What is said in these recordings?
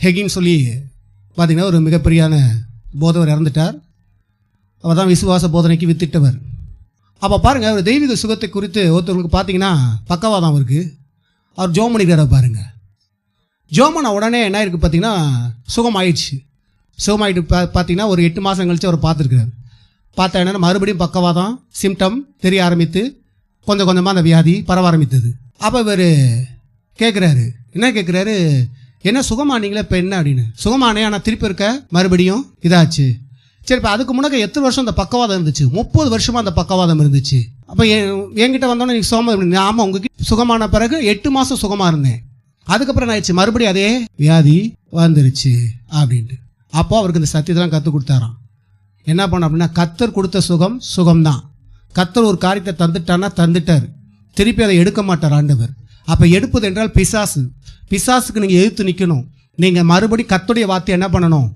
ஹெகின்னு சொல்லி பார்த்தீங்கன்னா ஒரு மிகப்பெரியான போதவர் இறந்துட்டார். அவர் தான் விசுவாச போதனைக்கு வித்திட்டவர். அப்போ பாருங்கள், அவர் தெய்வீக சுகத்தை குறித்து ஒருத்தவங்களுக்கு பார்த்தீங்கன்னா பக்கவாதம் அவருக்கு. அவர் ஜோம் பண்ணிக்கிறார பாருங்கள். ஜோமனை உடனே என்ன இருக்குது பார்த்தீங்கன்னா சுகமாயிடுச்சு. சுகமாயிட்டு பார்த்தீங்கன்னா ஒரு 8 மாதம் கழித்து அவர் பார்த்துருக்காரு. பார்த்தா என்னென்னா மறுபடியும் பக்கவாதம் சிம்டம் தெரிய ஆரம்பித்து கொஞ்சம் கொஞ்சமாக அந்த வியாதி பரவ ஆரம்பித்தது. அப்போ இவர் கேட்குறாரு, என்ன கேட்குறாரு, என்ன சுகமானீங்களே இப்போ என்ன அப்படின்னு. சுகமானே, ஆனால் திருப்பி இருக்க மறுபடியும் இதாச்சு. சரி, இப்போ அதுக்கு முன்னாடி எத்தனை வருஷம் அந்த பக்கவாதம் இருந்துச்சு? 30 வருஷமாக அந்த பக்கவாதம் இருந்துச்சு. அப்போ என்கிட்ட வந்தோன்னே நீங்கள் சுகமாக, ஆமாம் உங்ககிட்ட சுகமான பிறகு 8 மாதம் சுகமாக இருந்தேன். அதுக்கப்புறம் என்ன ஆயிடுச்சு, மறுபடியும் அதே வியாதி வந்துருச்சு அப்படின்ட்டு. அப்போ அவருக்கு இந்த சத்தியத்தெல்லாம் கற்றுக் கொடுத்தாராம். என்ன பண்ண அப்படின்னா, கர்த்தர் கொடுத்த சுகம் சுகம்தான். கர்த்தர் ஒரு காரியத்தை தந்துட்டான்னா தந்துட்டார், திருப்பி அதை எடுக்க மாட்டார் ஆண்டவர். அப்போ எடுப்பது என்றால் பிசாசு. பிசாசுக்கு நீங்கள் எதிர்த்து நிற்கணும். நீங்கள் மறுபடி கர்த்தருடைய வார்த்தையை என்ன பண்ணணும்,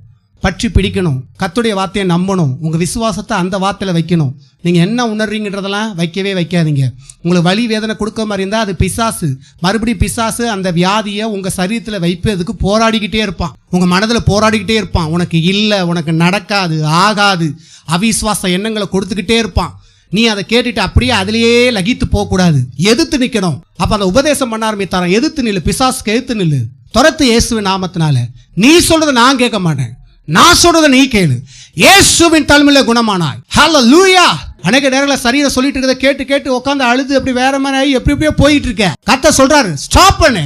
பற்றி பிடிக்கணும். கர்த்தருடைய வார்த்தையை நம்பணும். உங்கள் விசுவாசத்தை அந்த வார்த்தையில் வைக்கணும். நீங்கள் என்ன உணர்றீங்கன்றதெல்லாம் வைக்கவே வைக்காதீங்க. உங்களுக்கு வலி வேதனை கொடுக்க மாதிரி இருந்தால் அது பிசாசு. மறுபடியும் பிசாசு அந்த வியாதியை உங்கள் சரீரத்தில் வைப்பதுக்கு போராடிக்கிட்டே இருப்பான். உங்கள் மனதில் போராடிக்கிட்டே இருப்பான். உனக்கு இல்லை, உனக்கு நடக்காது, ஆகாது, அவிசுவாச எண்ணங்களை கொடுத்துக்கிட்டே இருப்பான். நீ அதை கேட்டுட்டு அப்படியே அதிலேயே லகித்து போகக்கூடாது, எதிர்த்து நிற்கணும். அப்போ அந்த உபதேசம் பண்ண ஆரம்பித்தாரான். எதிர்த்து நில்லு, பிசாசுக்கு எதிர்த்து நில்லு, துரத்து இயேசுவின் நாமத்தினால. நீ சொல்றதை நான் கேட்க மாட்டேன், நான் சொல்றதை நீ கேளு. இயேசுவின் தலைமையில குணமானாய். ஹல்லேலூயா. அநேக நேரங்களில் சரீரம் சொல்லிட்டு இருக்கிறத கேட்டு கேட்டு உட்காந்து அழுது அப்படி வேற மாதிரி எப்படி எப்படியோ போயிட்டு இருக்க. கர்த்தர் சொல்றாரு, ஸ்டாப் பண்ணு,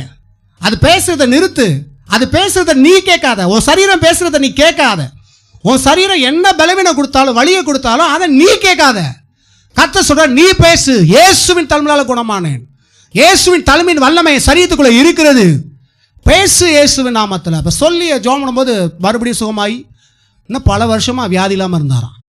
அது பேசுறதை நிறுத்து. அது பேசுறதை நீ கேட்காத, உன் சரீரம் பேசுறதை நீ கேட்காத. உன் சரீரம் என்ன பலவீனம் கொடுத்தாலும் வலியை கொடுத்தாலும் அதை நீ கேட்காத. கர்த்தர் சொல்ற, நீ பேசு. இயேசுவின் தலைமையால குணமானேன். இயேசுவின் தலைமையின் வல்லமை சரீரத்துக்குள்ள இருக்கிறது. பேசு இயேசுவின் நாமத்தில். அப்போ சொல்லி ஜெபம் பண்ணும்போது மறுபடியும் சுகமாகி இன்னும் பல வருஷமாக வியாதி இல்லாமல் இருந்தாராம்.